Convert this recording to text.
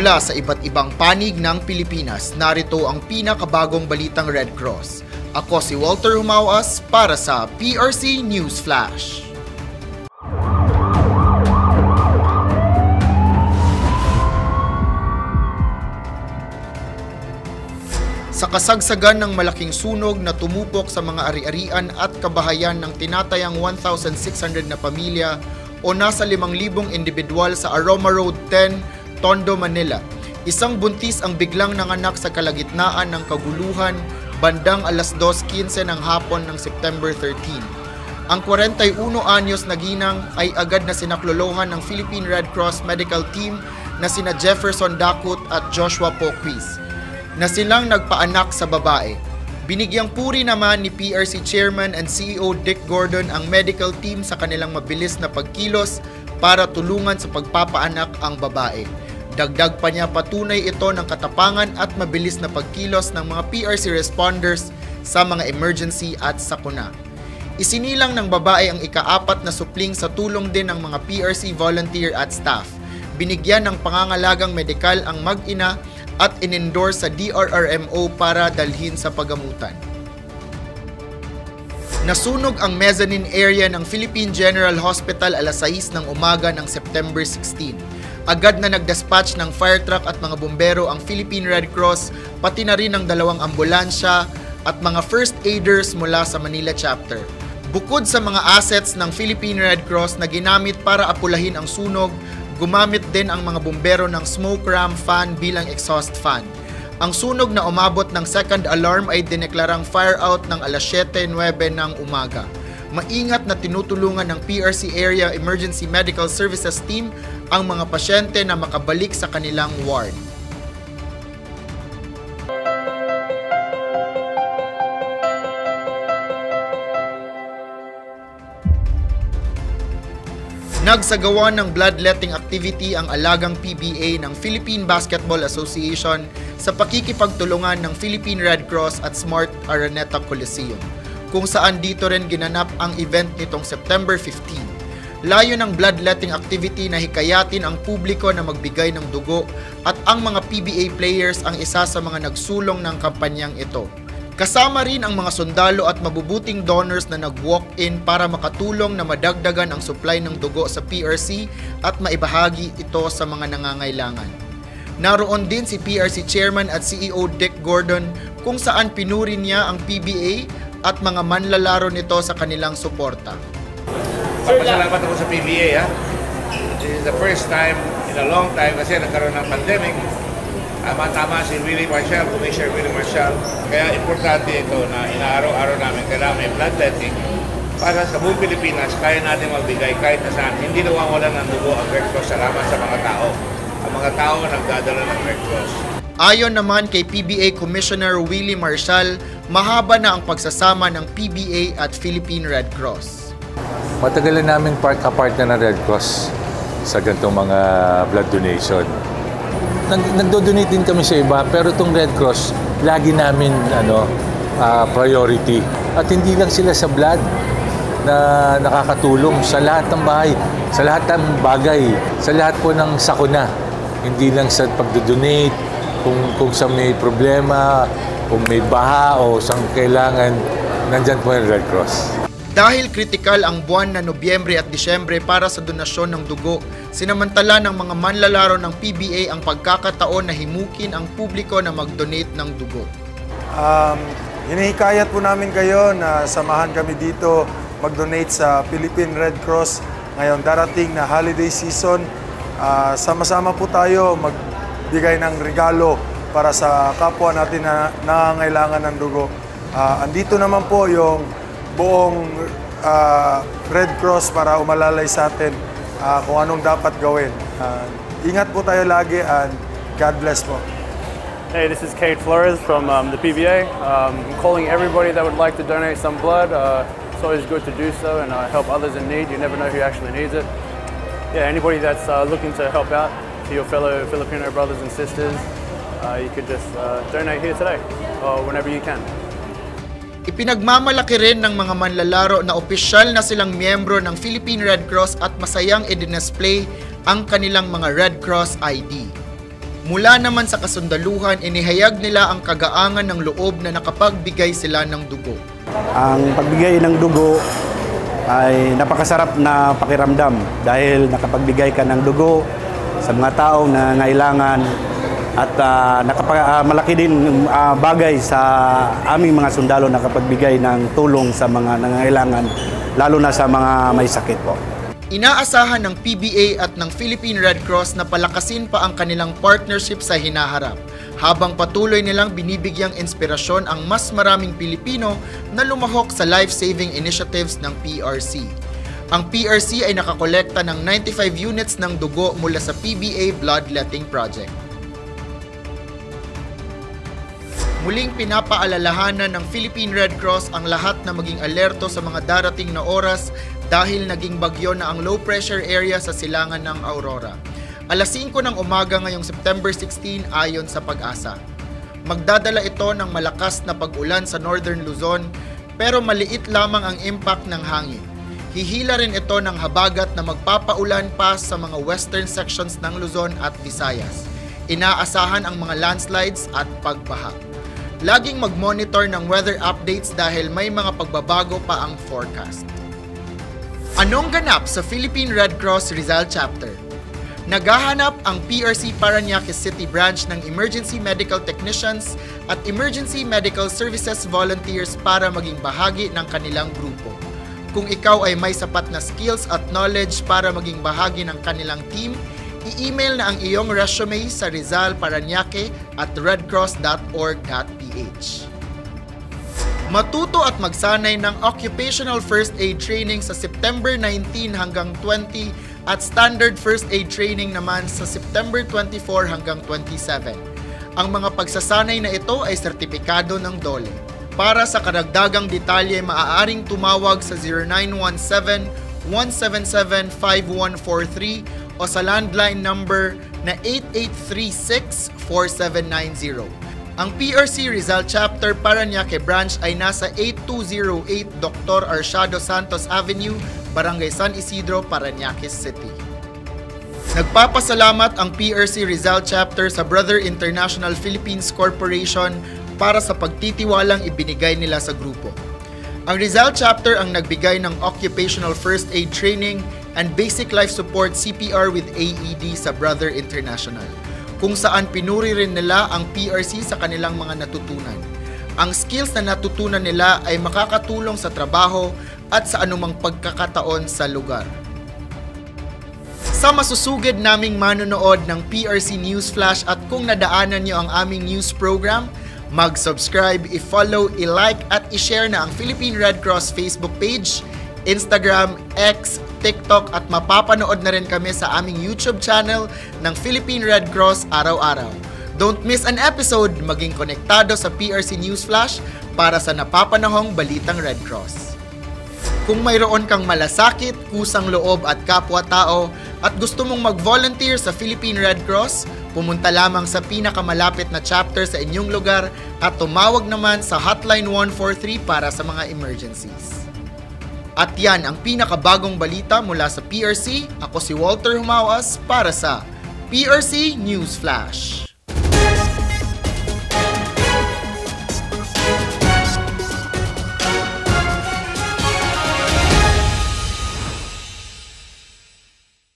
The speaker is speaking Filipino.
Mula sa iba't ibang panig ng Pilipinas, narito ang pinakabagong balitang Red Cross. Ako si Walter Humawas para sa PRC News Flash. Sa kasagsagan ng malaking sunog na tumupok sa mga ari-arian at kabahayan ng tinatayang 1,600 na pamilya o nasa 5,000 individual sa Aroma Road 10, Tondo, Manila. Isang buntis ang biglang nanganak sa kalagitnaan ng kaguluhan bandang alas 2:15 ng hapon ng September 13. Ang 41 anyos na ginang ay agad na sinaklolohan ng Philippine Red Cross Medical Team na sina Jefferson Dakut at Joshua Poquis na silang nagpaanak sa babae. Binigyang puri naman ni PRC Chairman and CEO Dick Gordon ang medical team sa kanilang mabilis na pagkilos para tulungan sa pagpapaanak ang babae. Dagdag pa niya, patunay ito ng katapangan at mabilis na pagkilos ng mga PRC responders sa mga emergency at sakuna. Isinilang ng babae ang ika-4 na supling sa tulong din ng mga PRC volunteer at staff. Binigyan ng pangangalagang medikal ang mag-ina at in-endorse sa DRRMO para dalhin sa pagamutan. Nasunog ang mezzanine area ng Philippine General Hospital alas 6 ng umaga ng September 16. Agad na nagdispatch ng fire truck at mga bumbero ang Philippine Red Cross, pati na rin ang 2 ambulansya at mga first aiders mula sa Manila chapter. Bukod sa mga assets ng Philippine Red Cross na ginamit para apulahin ang sunog, gumamit din ang mga bumbero ng smoke ram fan bilang exhaust fan. Ang sunog na umabot ng second alarm ay dineklarang fire out ng alas 7:09 ng umaga. Maingat na tinutulungan ng PRC Area Emergency Medical Services Team ang mga pasyente na makabalik sa kanilang ward. Nagsagawa ng bloodletting activity ang alagang PBA ng Philippine Basketball Association sa pakikipagtulungan ng Philippine Red Cross at Smart Araneta Coliseum, kung saan dito rin ginanap ang event nitong September 15. Layo ng bloodletting activity na hikayatin ang publiko na magbigay ng dugo at ang mga PBA players ang isa sa mga nagsulong ng kampanyang ito. Kasama rin ang mga sundalo at mabubuting donors na nag-walk-in para makatulong na madagdagan ang supply ng dugo sa PRC at maibahagi ito sa mga nangangailangan. Naroon din si PRC Chairman at CEO Dick Gordon kung saan pinuri niya ang PBA at mga manlalaro nito sa kanilang suporta. Papasalamat ako sa PBA. This is the first time in a long time kasi nagkaroon ng pandemic. Tama si Willie Marshall, Commissioner Willie Marshall. Kaya importante ito na inaaraw-araw namin kailangan may bloodletting para sa buong Pilipinas kaya natin magbigay kahit na saan. Hindi nawawalan ng dugo ang Red Cross. Salamat sa mga tao. Ang mga tao na nagdadala ng Red Cross. Ayon naman kay PBA Commissioner Willie Marshall, mahaba na ang pagsasama ng PBA at Philippine Red Cross. Matagal na namin kapartner ng Red Cross sa ganitong mga blood donation. Nagdo-donate din kami sa iba, pero itong Red Cross, lagi namin priority. At hindi lang sila sa blood na nakakatulong sa lahat ng bahay, sa lahat ng bagay, sa lahat po ng sakuna. Hindi lang sa pagdo-donate, kung sa may problema, kung may baha o saan kailangan, nandyan po yung Red Cross. Dahil kritikal ang buwan na Nobyembre at Disyembre para sa donasyon ng dugo, sinamantala ng mga manlalaro ng PBA ang pagkakataon na himukin ang publiko na mag-donate ng dugo. Hinihikayat po namin kayo na samahan kami dito mag-donate sa Philippine Red Cross ngayon darating na holiday season. Sama-sama po tayo magbigay ng regalo para sa kapwa natin na nangangailangan ng dugo. Andito naman po yung buong Red Cross para umalalay sa atin kung anong dapat gawin. Ingat po tayo lagi and God bless po. Hey, this is Kate Flores from the PBA. I'm calling everybody that would like to donate some blood. It's always good to do so and help others in need. You never know who actually needs it. Yeah, anybody that's looking to help out to your fellow Filipino brothers and sisters, you could just donate here today or whenever you can. Ipinagmamalaki rin ng mga manlalaro na opisyal na silang miyembro ng Philippine Red Cross at masayang i-display ang kanilang mga Red Cross ID. Mula naman sa kasundaluhan, inihayag nila ang kagaangan ng loob na nakapagbigay sila ng dugo. Ang pagbigay ng dugo ay napakasarap na pakiramdam dahil nakapagbigay ka ng dugo sa mga taong nangailangan at malaki din bagay sa aming mga sundalo na nakapagbigay ng tulong sa mga nangailangan, lalo na sa mga may sakit po. Inaasahan ng PBA at ng Philippine Red Cross na palakasin pa ang kanilang partnership sa hinaharap, habang patuloy nilang binibigyang inspirasyon ang mas maraming Pilipino na lumahok sa life-saving initiatives ng PRC. Ang PRC ay nakakolekta ng 95 units ng dugo mula sa PBA Bloodletting Project. Muling pinapaalalahanan ng Philippine Red Cross ang lahat na maging alerto sa mga darating na oras dahil naging bagyo na ang low pressure area sa silangan ng Aurora. Alas 5 ng umaga ngayong September 16 ayon sa Pag-asa. Magdadala ito ng malakas na pag-ulan sa Northern Luzon pero maliit lamang ang impact ng hangin. Hihila rin ito ng habagat na magpapaulan pa sa mga western sections ng Luzon at Visayas. Inaasahan ang mga landslides at pagbaha. Laging mag-monitor ng weather updates dahil may mga pagbabago pa ang forecast. Anong ganap sa Philippine Red Cross Rizal Chapter? Naghahanap ang PRC Parañaque City Branch ng Emergency Medical Technicians at Emergency Medical Services Volunteers para maging bahagi ng kanilang grupo. Kung ikaw ay may sapat na skills at knowledge para maging bahagi ng kanilang team, i-email na ang iyong resume sa rizalparañaque@redcross.org.ph. Matuto at magsanay ng occupational first aid training sa September 19 hanggang 20 at standard first aid training naman sa September 24 hanggang 27. Ang mga pagsasanay na ito ay sertipikado ng DOLE. Para sa karagdagang detalye, maaaring tumawag sa 0917-177-5143 o sa landline number na 8836-4790. Ang PRC Rizal Chapter Parañaque Branch ay nasa 8208 Dr. Arciado Santos Avenue, Barangay San Isidro, Parañaque City. Nagpapasalamat ang PRC Rizal Chapter sa Brother International Philippines Corporation para sa pagtitiwalang ibinigay nila sa grupo. Ang Rizal Chapter ang nagbigay ng Occupational First Aid Training and Basic Life Support CPR with AED sa Brother International, kung saan pinuri rin nila ang PRC sa kanilang mga natutunan. Ang skills na natutunan nila ay makakatulong sa trabaho at sa anumang pagkakataon sa lugar. Sa masusugid naming manonood ng PRC News Flash at kung nadaanan nyo ang aming news program, mag-subscribe, i-follow, i-like at i-share na ang Philippine Red Cross Facebook page, Instagram, X, TikTok at mapapanood na rin kami sa aming YouTube channel ng Philippine Red Cross araw-araw. Don't miss an episode, maging konektado sa PRC News Flash para sa napapanahong balitang Red Cross. Kung mayroon kang malasakit, kusang loob at kapwa-tao at gusto mong mag-volunteer sa Philippine Red Cross, pumunta lamang sa pinakamalapit na chapter sa inyong lugar at tumawag naman sa Hotline 143 para sa mga emergencies. At yan ang pinakabagong balita mula sa PRC. Ako si Walter Humawas para sa PRC News Flash.